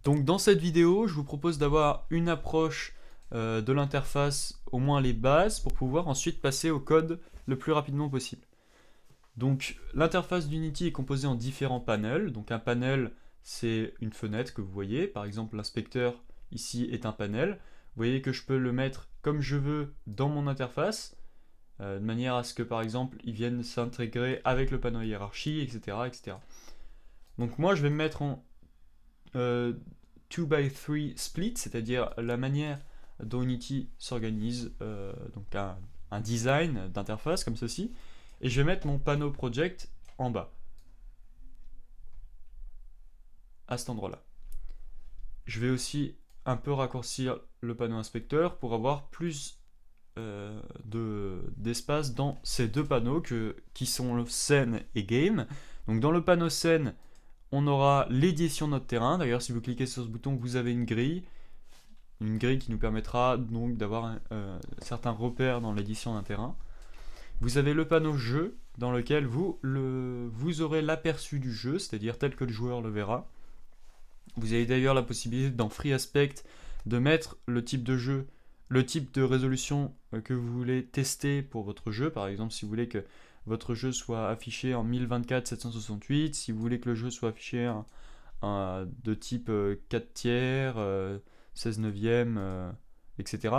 Donc dans cette vidéo, je vous propose d'avoir une approche de l'interface, au moins les bases, pour pouvoir ensuite passer au code le plus rapidement possible. Donc l'interface d'Unity est composée en différents panels. Donc un panel, c'est une fenêtre que vous voyez. Par exemple, l'inspecteur ici est un panel. Vous voyez que je peux le mettre comme je veux dans mon interface, de manière à ce que par exemple, il vienne s'intégrer avec le panneau hiérarchie, etc., etc. Donc moi, je vais me mettre en 2x3 split, c'est-à-dire la manière dont Unity s'organise, donc un design d'interface comme ceci, et je vais mettre mon panneau project en bas, à cet endroit-là. Je vais aussi un peu raccourcir le panneau inspecteur pour avoir plus d'espace dans ces deux panneaux qui sont scène et game. Donc dans le panneau scène, on aura l'édition de notre terrain. D'ailleurs, si vous cliquez sur ce bouton, vous avez une grille qui nous permettra donc d'avoir certains repères dans l'édition d'un terrain. Vous avez le panneau jeu dans lequel vous aurez l'aperçu du jeu, c'est-à-dire tel que le joueur le verra. Vous avez d'ailleurs la possibilité dans Free Aspect de mettre le type de jeu, le type de résolution que vous voulez tester pour votre jeu. Par exemple, si vous voulez que votre jeu soit affiché en 1024-768, si vous voulez que le jeu soit affiché de type 4 tiers, 16 neuvième, etc.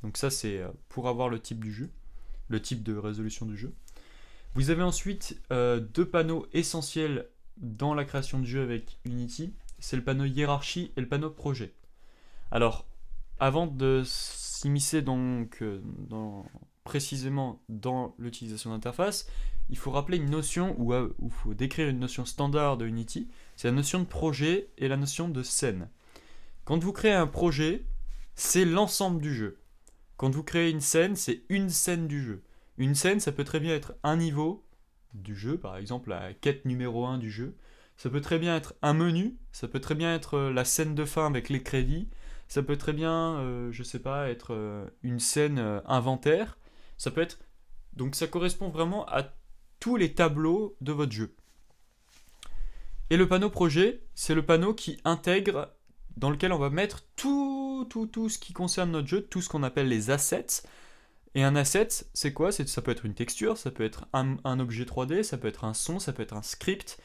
Donc ça c'est pour avoir le type du jeu, le type de résolution du jeu. Vous avez ensuite deux panneaux essentiels dans la création de jeu avec Unity. C'est le panneau hiérarchie et le panneau projet. Alors, avant de s'immiscer donc précisément dans l'utilisation d'interface, il faut rappeler une notion, ou il faut décrire une notion standard de Unity, c'est la notion de projet et la notion de scène. Quand vous créez un projet, c'est l'ensemble du jeu. Quand vous créez une scène, c'est une scène du jeu. Une scène, ça peut très bien être un niveau du jeu, par exemple la quête numéro 1 du jeu. Ça peut très bien être un menu, ça peut très bien être la scène de fin avec les crédits, ça peut très bien, je sais pas, être une scène inventaire. Ça peut être... Donc ça correspond vraiment à tous les tableaux de votre jeu. Et le panneau projet, c'est le panneau qui intègre, dans lequel on va mettre tout ce qui concerne notre jeu, tout ce qu'on appelle les assets. Et un asset, c'est quoi? Ça peut être une texture, ça peut être un objet 3D, ça peut être un son, ça peut être un script,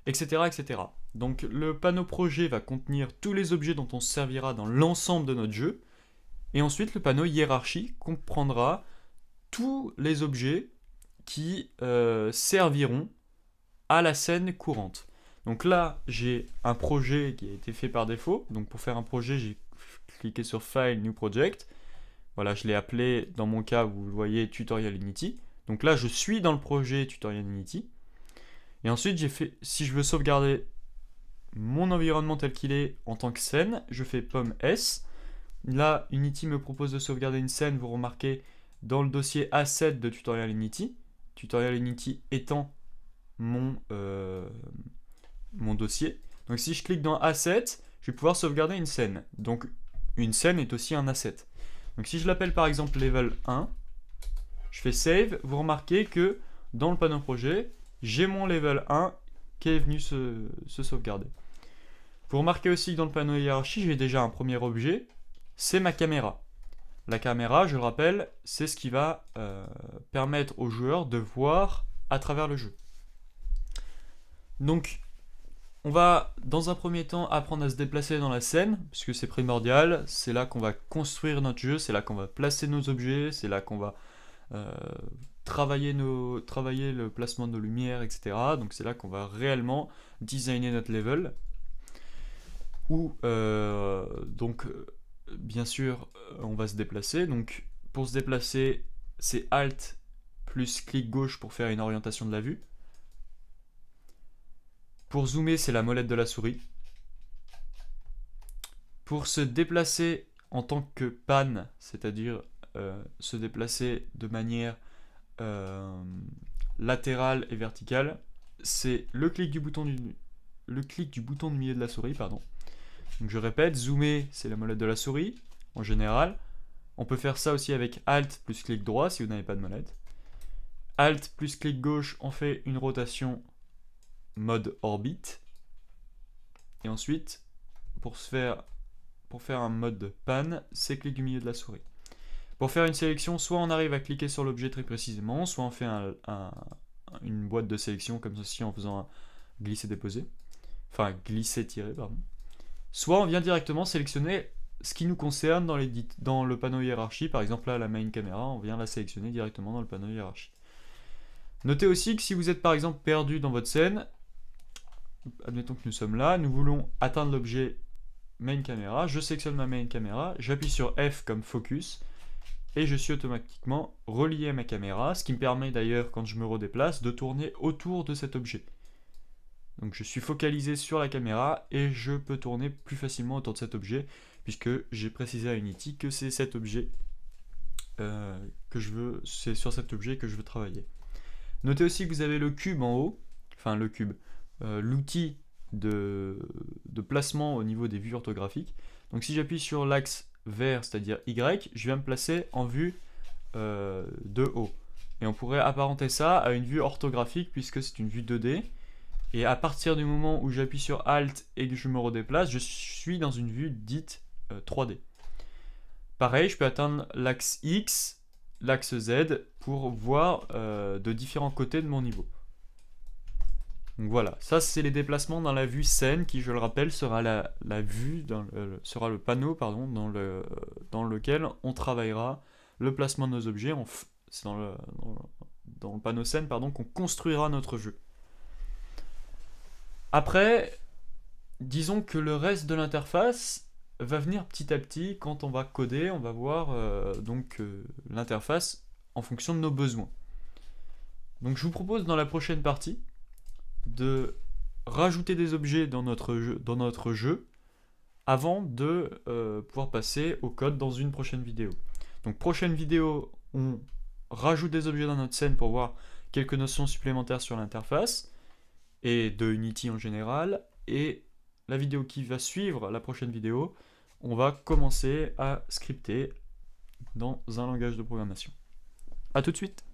etc., etc. Donc le panneau projet va contenir tous les objets dont on se servira dans l'ensemble de notre jeu. Et ensuite, le panneau hiérarchie comprendra tous les objets qui serviront à la scène courante. Donc là, j'ai un projet qui a été fait par défaut. Donc pour faire un projet, j'ai cliqué sur File, New Project. Voilà, je l'ai appelé, dans mon cas, vous le voyez, Tutorial Unity. Donc là, je suis dans le projet Tutorial Unity. Et ensuite, j'ai fait, si je veux sauvegarder mon environnement tel qu'il est en tant que scène, je fais pomme S. Là, Unity me propose de sauvegarder une scène, vous remarquez, dans le dossier Asset de Tutorial Unity. Tutorial Unity étant mon dossier. Donc si je clique dans Asset, je vais pouvoir sauvegarder une scène. Donc une scène est aussi un asset. Donc si je l'appelle par exemple level 1, je fais save, vous remarquez que dans le panneau projet, j'ai mon level 1 qui est venu se sauvegarder. Vous remarquez aussi que dans le panneau hiérarchie, j'ai déjà un premier objet, c'est ma caméra. La caméra, je le rappelle, c'est ce qui va permettre aux joueurs de voir à travers le jeu. Donc, on va dans un premier temps apprendre à se déplacer dans la scène, puisque c'est primordial, c'est là qu'on va construire notre jeu, c'est là qu'on va placer nos objets, c'est là qu'on va travailler le placement de nos lumières, etc. Donc c'est là qu'on va réellement designer notre level. Ou donc bien sûr on va se déplacer. Donc pour se déplacer, c'est Alt plus clic gauche pour faire une orientation de la vue. Pour zoomer, c'est la molette de la souris. Pour se déplacer en tant que pan, c'est-à-dire se déplacer de manière latérale et verticale, c'est le clic du bouton du milieu de la souris, pardon. Donc je répète, zoomer, c'est la molette de la souris, en général. On peut faire ça aussi avec Alt plus clic droit si vous n'avez pas de molette. Alt plus clic gauche, on fait une rotation mode orbite. Et ensuite, pour faire un mode pan, c'est clic du milieu de la souris. Pour faire une sélection, soit on arrive à cliquer sur l'objet très précisément, soit on fait une boîte de sélection comme ceci en faisant un glisser-déposer. Enfin, glisser-tirer, pardon. Soit on vient directement sélectionner ce qui nous concerne dans le panneau hiérarchie. Par exemple, là, la main caméra, on vient la sélectionner directement dans le panneau hiérarchie. Notez aussi que si vous êtes par exemple perdu dans votre scène, admettons que nous sommes là, nous voulons atteindre l'objet main caméra, je sélectionne ma main caméra, j'appuie sur F comme focus, et je suis automatiquement relié à ma caméra, ce qui me permet d'ailleurs, quand je me redéplace, de tourner autour de cet objet. Donc je suis focalisé sur la caméra, et je peux tourner plus facilement autour de cet objet, puisque j'ai précisé à Unity que c'est cet objet c'est sur cet objet que je veux travailler. Notez aussi que vous avez le cube en haut, enfin le cube, l'outil de placement au niveau des vues orthographiques. Donc si j'appuie sur l'axe vert, c'est-à-dire Y, je viens me placer en vue de haut. Et on pourrait apparenter ça à une vue orthographique puisque c'est une vue 2D. Et à partir du moment où j'appuie sur Alt et que je me redéplace, je suis dans une vue dite 3D. Pareil, je peux atteindre l'axe X, l'axe Z pour voir de différents côtés de mon niveau. Donc voilà, ça c'est les déplacements dans la vue scène qui, je le rappelle, sera la vue, sera le panneau pardon, dans lequel on travaillera le placement de nos objets. C'est dans le panneau scène pardon, qu'on construira notre jeu. Après, disons que le reste de l'interface va venir petit à petit. Quand on va coder, on va voir l'interface en fonction de nos besoins. Donc je vous propose dans la prochaine partie de rajouter des objets dans notre jeu avant de pouvoir passer au code dans une prochaine vidéo. Donc prochaine vidéo, on rajoute des objets dans notre scène pour voir quelques notions supplémentaires sur l'interface et de Unity en général, et la vidéo qui va suivre la prochaine vidéo, on va commencer à scripter dans un langage de programmation. A tout de suite.